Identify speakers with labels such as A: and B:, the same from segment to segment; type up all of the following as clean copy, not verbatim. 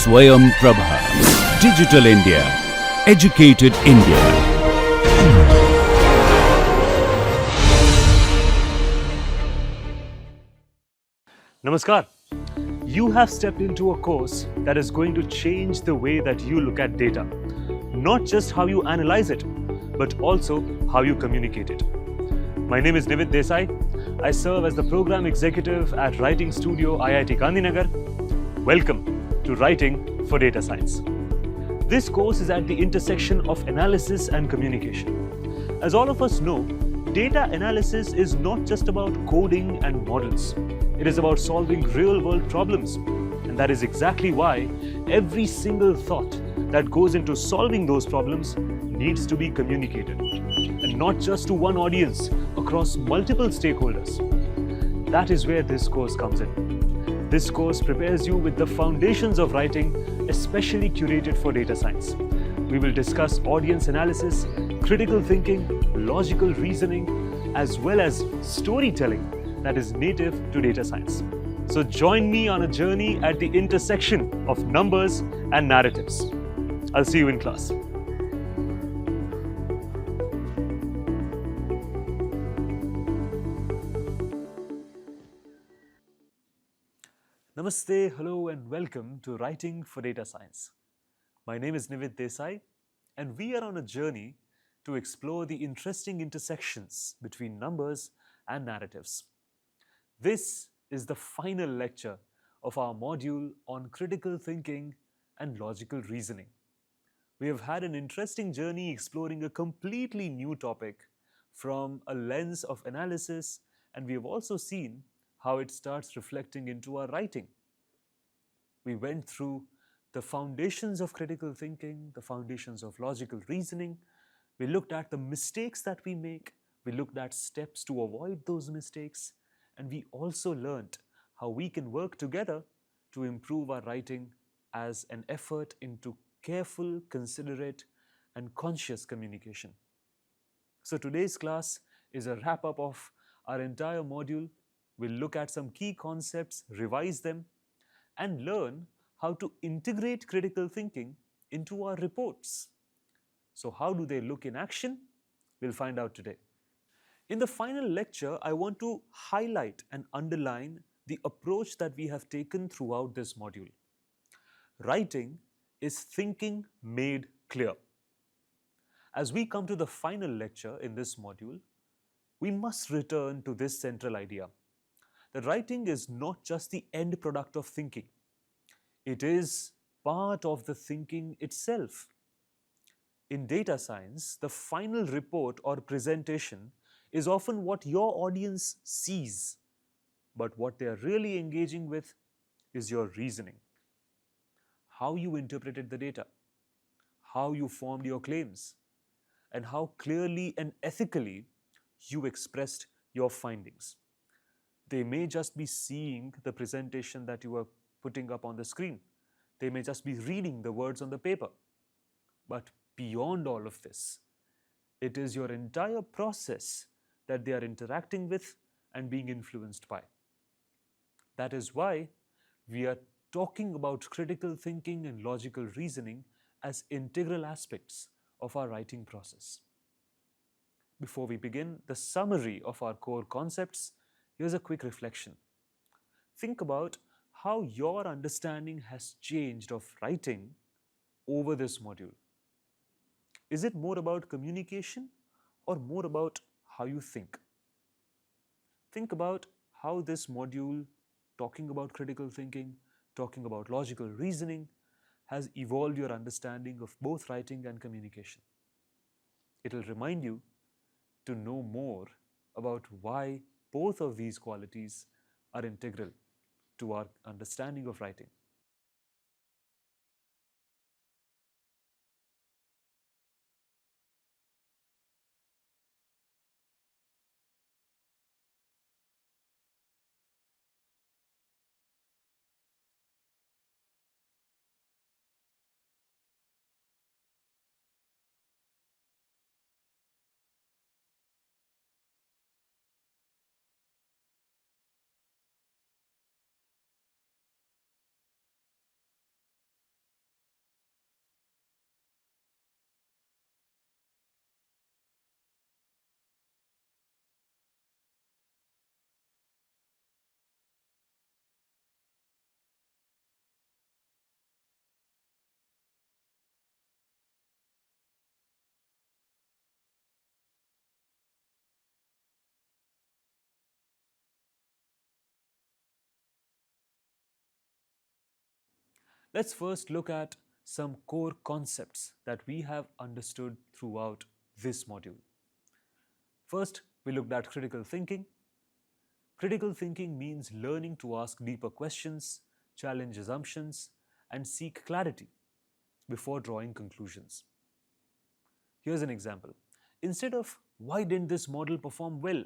A: Swayam Prabha. Digital India. Educated India.
B: Namaskar. You have stepped into a course that is going to change the way that you look at data. Not just how you analyze it, but also how you communicate it. My name is Nivid Desai. I serve as the program executive at Writing Studio IIT Gandhinagar. Welcome to Writing for Data Science. This course is at the intersection of analysis and communication. As all of us know, data analysis is not just about coding and models. It is about solving real-world problems. And that is exactly why every single thought that goes into solving those problems needs to be communicated. And not just to one audience, across multiple stakeholders. That is where this course comes in. This course prepares you with the foundations of writing, especially curated for data science. We will discuss audience analysis, critical thinking, logical reasoning, as well as storytelling that is native to data science. So join me on a journey at the intersection of numbers and narratives. I'll see you in class. Namaste, hello and welcome to Writing for Data Science. My name is Nivid Desai and we are on a journey to explore the interesting intersections between numbers and narratives. This is the final lecture of our module on critical thinking and logical reasoning. We have had an interesting journey exploring a completely new topic from a lens of analysis, and we have also seen how it starts reflecting into our writing. We went through the foundations of critical thinking, the foundations of logical reasoning. We looked at the mistakes that we make. We looked at steps to avoid those mistakes. And we also learned how we can work together to improve our writing as an effort into careful, considerate, and conscious communication. So today's class is a wrap-up of our entire module. We'll look at some key concepts, revise them, and learn how to integrate critical thinking into our reports. So how do they look in action? We'll find out today. In the final lecture, I want to highlight and underline the approach that we have taken throughout this module. Writing is thinking made clear. As we come to the final lecture in this module, we must return to this central idea that writing is not just the end product of thinking. It is part of the thinking itself. In data science, the final report or presentation is often what your audience sees, but what they are really engaging with is your reasoning. How you interpreted the data, how you formed your claims, and how clearly and ethically you expressed your findings. They may just be seeing the presentation that you are putting up on the screen. They may just be reading the words on the paper. But beyond all of this, it is your entire process that they are interacting with and being influenced by. That is why we are talking about critical thinking and logical reasoning as integral aspects of our writing process. Before we begin the summary of our core concepts, here's a quick reflection. Think about how your understanding has changed of writing over this module. Is it more about communication or more about how you think? Think about how this module, talking about critical thinking, talking about logical reasoning, has evolved your understanding of both writing and communication. It will remind you to know more about why both of these qualities are integral to our understanding of writing. Let's first look at some core concepts that we have understood throughout this module. First, we looked at critical thinking. Critical thinking means learning to ask deeper questions, challenge assumptions, and seek clarity before drawing conclusions. Here's an example. Instead of, why didn't this model perform well?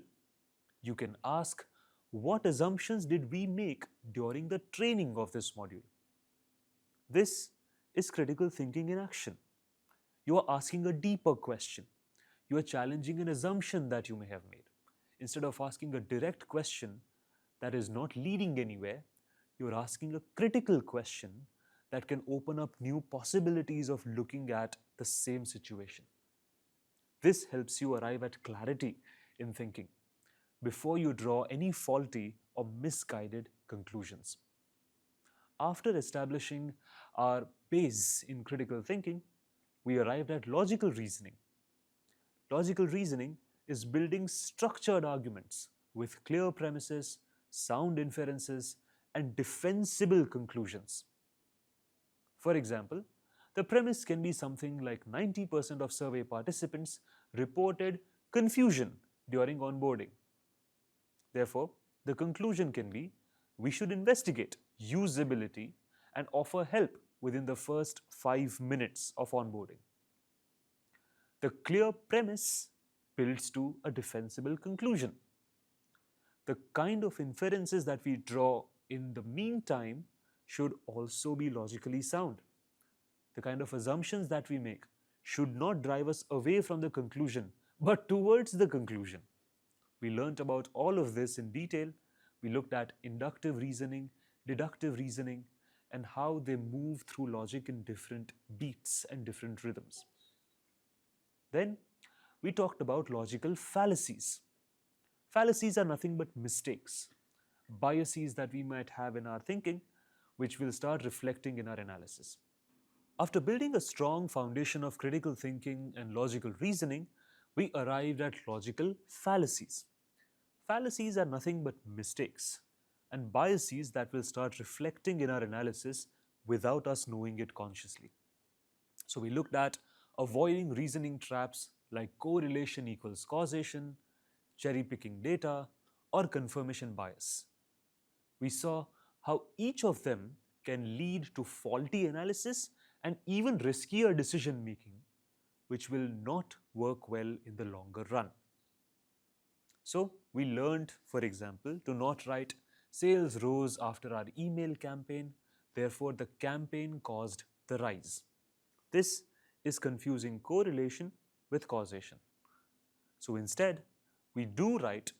B: You can ask, what assumptions did we make during the training of this module? This is critical thinking in action. You are asking a deeper question. You are challenging an assumption that you may have made. Instead of asking a direct question that is not leading anywhere, you are asking a critical question that can open up new possibilities of looking at the same situation. This helps you arrive at clarity in thinking before you draw any faulty or misguided conclusions. After establishing our base in critical thinking, we arrived at logical reasoning. Logical reasoning is building structured arguments with clear premises, sound inferences, and defensible conclusions. For example, the premise can be something like 90% of survey participants reported confusion during onboarding. Therefore, the conclusion can be, we should investigate usability and offer help within the first 5 minutes of onboarding. The clear premise builds to a defensible conclusion. The kind of inferences that we draw in the meantime should also be logically sound. The kind of assumptions that we make should not drive us away from the conclusion, but towards the conclusion. We learnt about all of this in detail. We looked at inductive reasoning, deductive reasoning, and how they move through logic in different beats and different rhythms. Then we talked about logical fallacies. Fallacies are nothing but mistakes, biases that we might have in our thinking, which will start reflecting in our analysis. After building a strong foundation of critical thinking and logical reasoning, we arrived at logical fallacies. Fallacies are nothing but mistakes and biases that will start reflecting in our analysis without us knowing it consciously. So we looked at avoiding reasoning traps like correlation equals causation, cherry-picking data, or confirmation bias. We saw how each of them can lead to faulty analysis and even riskier decision-making, which will not work well in the longer run. So we learned, for example, to not write sales rose after our email campaign, therefore the campaign caused the rise. This is confusing correlation with causation. So instead, we do write,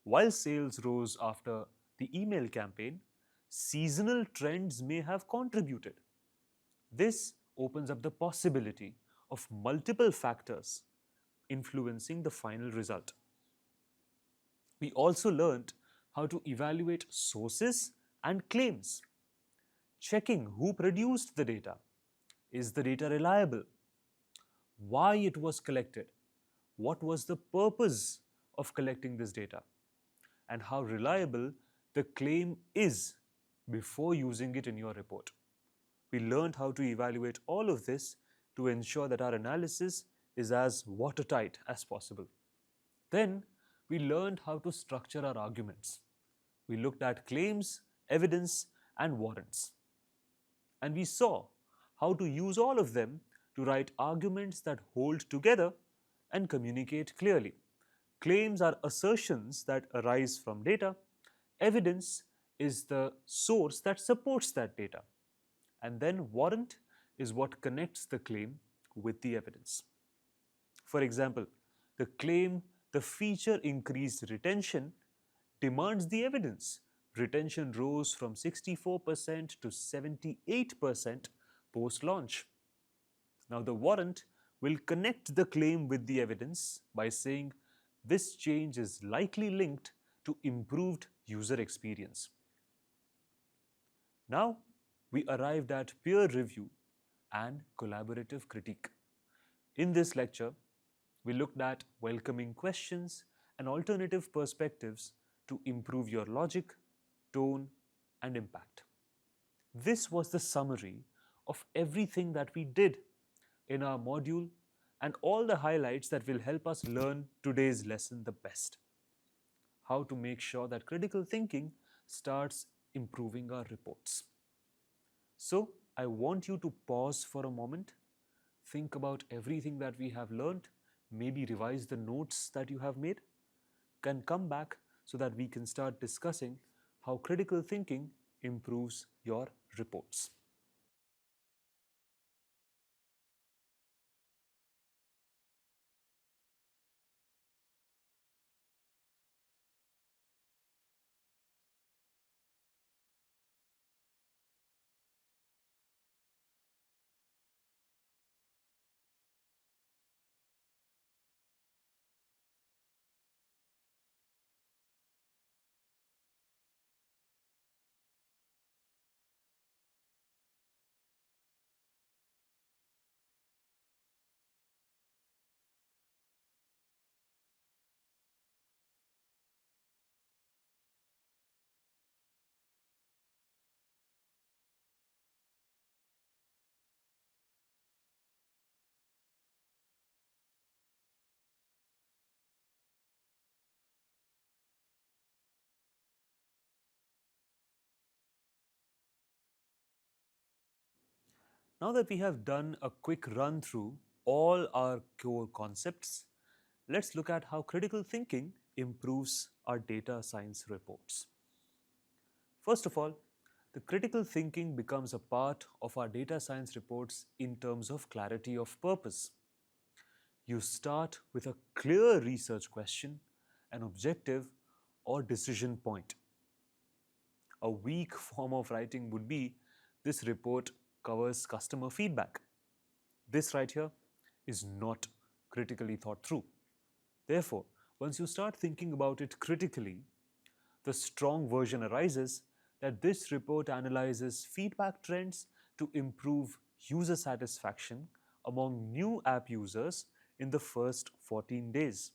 B: while sales rose after the email campaign, seasonal trends may have contributed. This opens up the possibility of multiple factors influencing the final result. We also learned how to evaluate sources and claims, checking who produced the data. Is the data reliable? Why it was collected? What was the purpose of collecting this data? And how reliable the claim is before using it in your report. We learned how to evaluate all of this to ensure that our analysis is as watertight as possible. Then we learned how to structure our arguments. We looked at claims, evidence, and warrants. And we saw how to use all of them to write arguments that hold together and communicate clearly. Claims are assertions that arise from data. Evidence is the source that supports that data. And then warrant is what connects the claim with the evidence. For example, the claim the feature increased retention demands the evidence. Retention rose from 64% to 78% post-launch. Now the warrant will connect the claim with the evidence by saying this change is likely linked to improved user experience. Now we arrived at peer review and collaborative critique. In this lecture, we looked at welcoming questions and alternative perspectives to improve your logic, tone, and impact. This was the summary of everything that we did in our module and all the highlights that will help us learn today's lesson the best. How to make sure that critical thinking starts improving our reports. So, I want you to pause for a moment, think about everything that we have learned, maybe revise the notes that you have made, can come back so that we can start discussing how critical thinking improves your reports. Now that we have done a quick run through all our core concepts, let's look at how critical thinking improves our data science reports. First of all, the critical thinking becomes a part of our data science reports in terms of clarity of purpose. You start with a clear research question, an objective, or decision point. A weak form of writing would be this report covers customer feedback. This right here is not critically thought through. Therefore, once you start thinking about it critically, the strong version arises that this report analyzes feedback trends to improve user satisfaction among new app users in the first 14 days.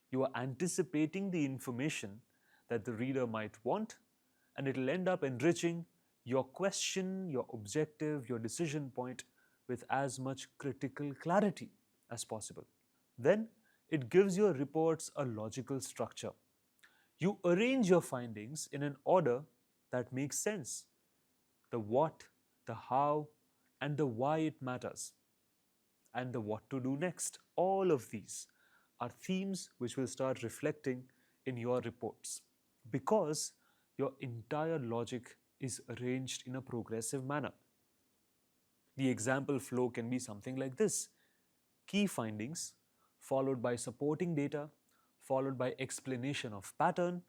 B: You are anticipating the information that the reader might want, and it will end up enriching your question, your objective, your decision point with as much critical clarity as possible. Then it gives your reports a logical structure. You arrange your findings in an order that makes sense. The what, the how, and the why it matters, and the what to do next. All of these are themes which will start reflecting in your reports because your entire logic is arranged in a progressive manner. The example flow can be something like this: key findings, followed by supporting data, followed by explanation of pattern,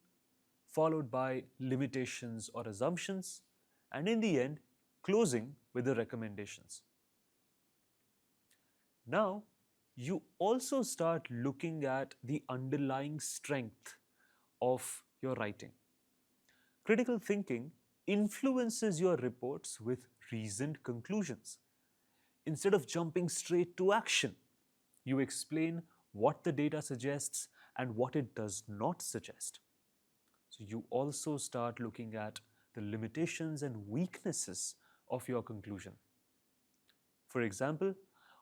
B: followed by limitations or assumptions, and in the end, closing with the recommendations. Now, you also start looking at the underlying strength of your writing. Critical thinking influences your reports with reasoned conclusions. Instead of jumping straight to action, you explain what the data suggests and what it does not suggest. So you also start looking at the limitations and weaknesses of your conclusion. For example,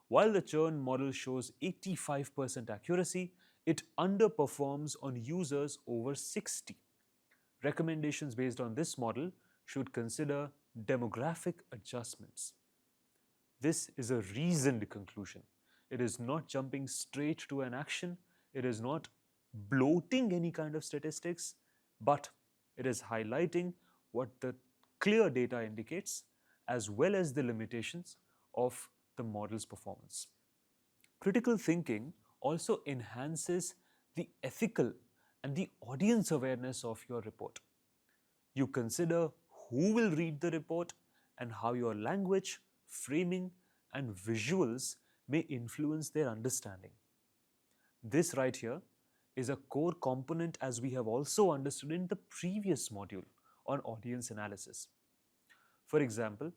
B: while the churn model shows 85% accuracy, it underperforms on users over 60. Recommendations based on this model should consider demographic adjustments. This is a reasoned conclusion. It is not jumping straight to an action. It is not bloating any kind of statistics, but it is highlighting what the clear data indicates as well as the limitations of the model's performance. Critical thinking also enhances the ethical and the audience awareness of your report. You consider who will read the report and how your language, framing, and visuals may influence their understanding. This right here is a core component as we have also understood in the previous module on audience analysis. For example,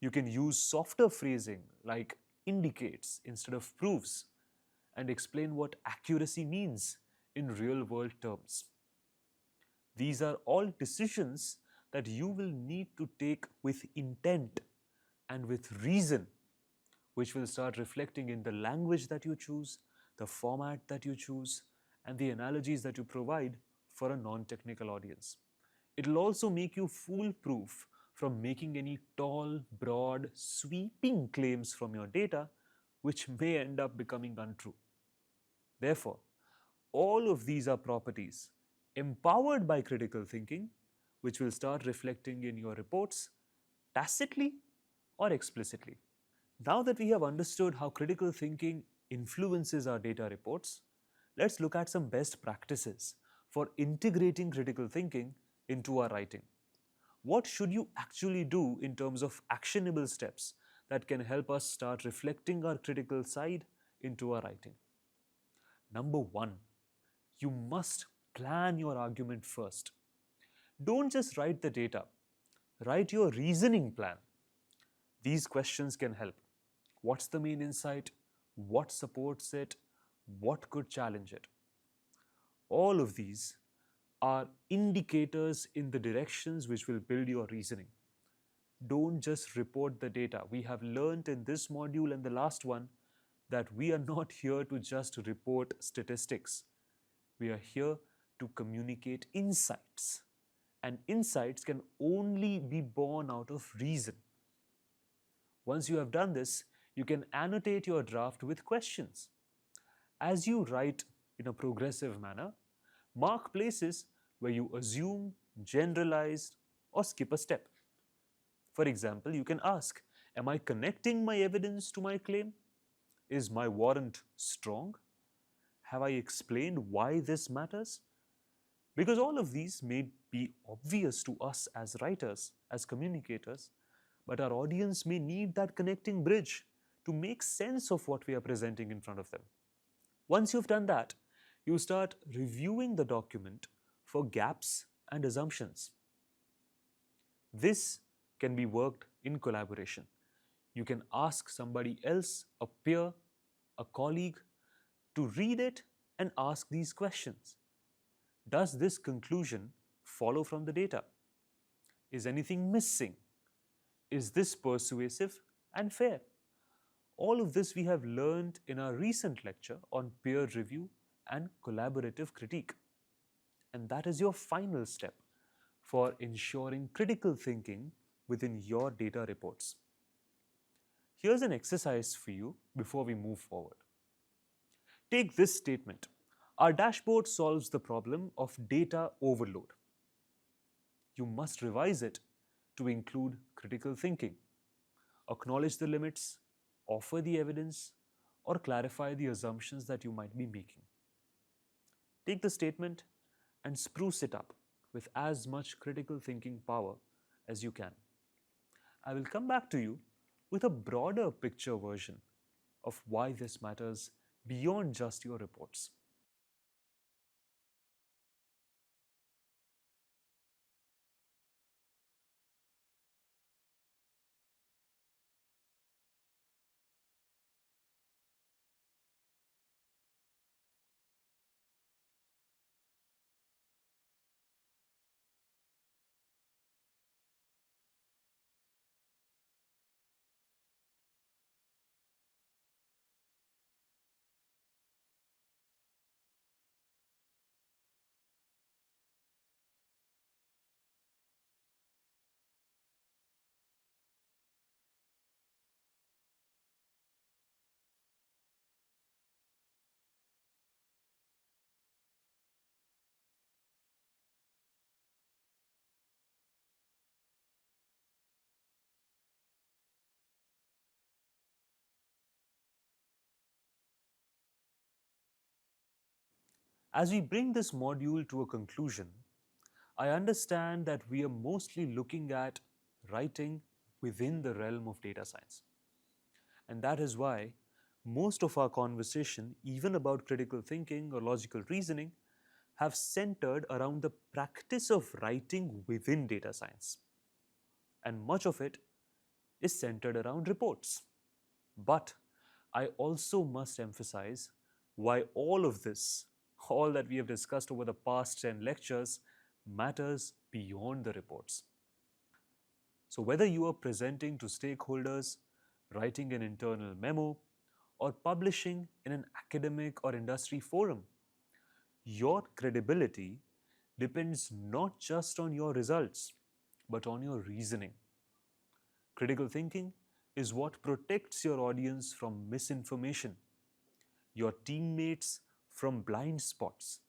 B: you can use softer phrasing like indicates instead of proves and explain what accuracy means in real world terms. These are all decisions that you will need to take with intent and with reason, which will start reflecting in the language that you choose, the format that you choose, and the analogies that you provide for a non-technical audience. It will also make you foolproof from making any tall, broad, sweeping claims from your data, which may end up becoming untrue. Therefore, all of these are properties empowered by critical thinking, which will start reflecting in your reports tacitly or explicitly. Now that we have understood how critical thinking influences our data reports, let's look at some best practices for integrating critical thinking into our writing. What should you actually do in terms of actionable steps that can help us start reflecting our critical side into our writing? Number one, you must plan your argument first. Don't just write the data, write your reasoning plan. These questions can help. What's the main insight? What supports it? What could challenge it? All of these are indicators in the directions which will build your reasoning. Don't just report the data. We have learned in this module and the last one that we are not here to just report statistics. We are here to communicate insights. And insights can only be born out of reason. Once you have done this, you can annotate your draft with questions. As you write in a progressive manner, mark places where you assume, generalize, or skip a step. For example, you can ask, am I connecting my evidence to my claim? Is my warrant strong? Have I explained why this matters? Because all of these may be obvious to us as writers, as communicators, but our audience may need that connecting bridge to make sense of what we are presenting in front of them. Once you've done that, you start reviewing the document for gaps and assumptions. This can be worked in collaboration. You can ask somebody else, a peer, a colleague, to read it and ask these questions. Does this conclusion follow from the data? Is anything missing? Is this persuasive and fair? All of this we have learned in our recent lecture on peer review and collaborative critique. And that is your final step for ensuring critical thinking within your data reports. Here's an exercise for you before we move forward. Take this statement. Our dashboard solves the problem of data overload. You must revise it to include critical thinking, acknowledge the limits, offer the evidence, or clarify the assumptions that you might be making. Take the statement and spruce it up with as much critical thinking power as you can. I will come back to you with a broader picture version of why this matters beyond just your reports. As we bring this module to a conclusion, I understand that we are mostly looking at writing within the realm of data science. And that is why most of our conversation, even about critical thinking or logical reasoning, have centered around the practice of writing within data science. And much of it is centered around reports. But I also must emphasize why all of this, all that we have discussed over the past 10 lectures, matters beyond the reports. So, whether you are presenting to stakeholders, writing an internal memo, or publishing in an academic or industry forum, your credibility depends not just on your results, but on your reasoning. Critical thinking is what protects your audience from misinformation, your teammates from blind spots,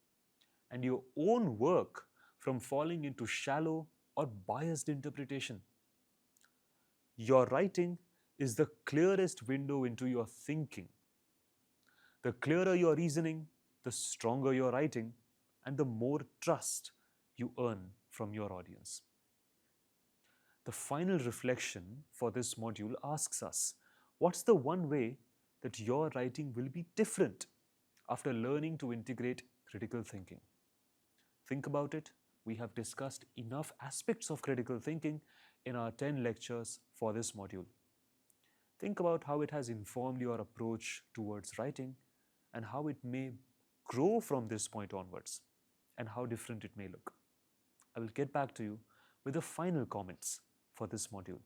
B: and your own work from falling into shallow or biased interpretation. Your writing is the clearest window into your thinking. The clearer your reasoning, the stronger your writing, and the more trust you earn from your audience. The final reflection for this module asks us, what's the one way that your writing will be different after learning to integrate critical thinking? Think about it. We have discussed enough aspects of critical thinking in our 10 lectures for this module. Think about how it has informed your approach towards writing and how it may grow from this point onwards and how different it may look. I will get back to you with the final comments for this module.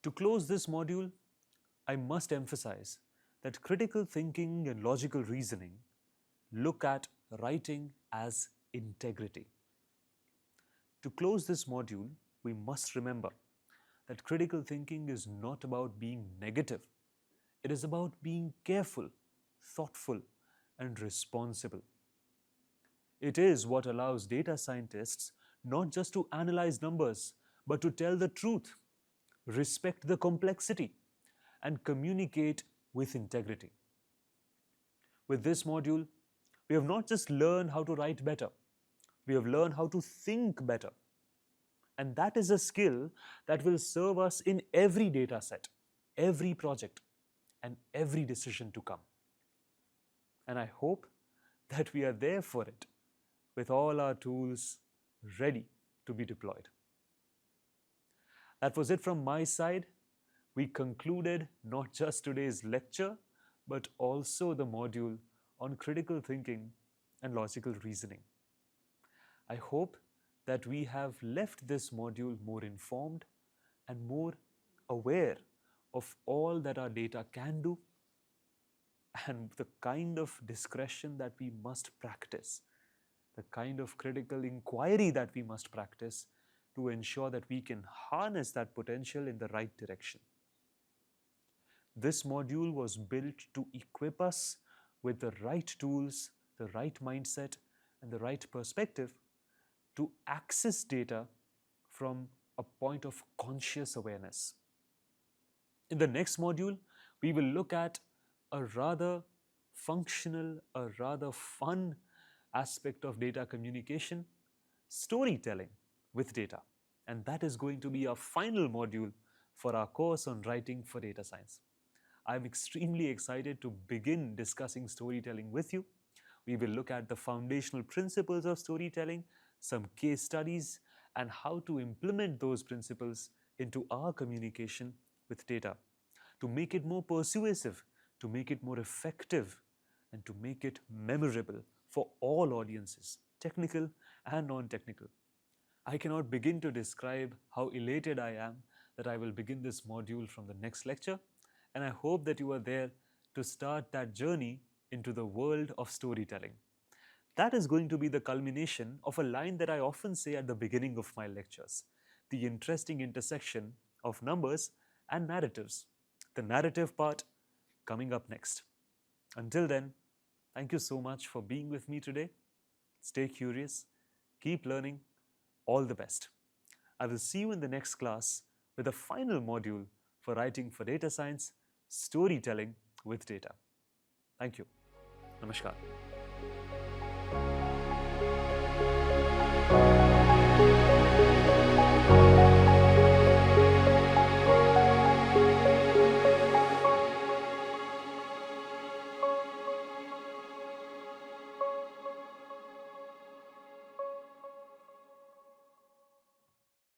B: To close this module, I must emphasize that critical thinking and logical reasoning look at writing as integrity. To close this module, we must remember that critical thinking is not about being negative. It is about being careful, thoughtful, and responsible. It is what allows data scientists not just to analyze numbers, but to tell the truth, respect the complexity, and communicate with integrity. With this module, we have not just learned how to write better, we have learned how to think better. And that is a skill that will serve us in every data set, every project, and every decision to come. And I hope that we are there for it with all our tools ready to be deployed. That was it from my side. We concluded not just today's lecture, but also the module on critical thinking and logical reasoning. I hope that we have left this module more informed and more aware of all that our data can do and the kind of discretion that we must practice, the kind of critical inquiry that we must practice to ensure that we can harness that potential in the right direction. This module was built to equip us with the right tools, the right mindset, and the right perspective to access data from a point of conscious awareness. In the next module, we will look at a rather functional, a rather fun aspect of data communication, storytelling with data. And that is going to be our final module for our course on writing for data science. I'm extremely excited to begin discussing storytelling with you. We will look at the foundational principles of storytelling, some case studies, and how to implement those principles into our communication with data to make it more persuasive, to make it more effective, and to make it memorable for all audiences, technical and non-technical. I cannot begin to describe how elated I am that I will begin this module from the next lecture, and I hope that you are there to start that journey into the world of storytelling. That is going to be the culmination of a line that I often say at the beginning of my lectures. the interesting intersection of numbers and narratives. The narrative part coming up next. Until then, thank you so much for being with me today. Stay curious, keep learning, all the best. I will see you in the next class with a final module for writing for data science, storytelling with data. Thank you. Namaskar.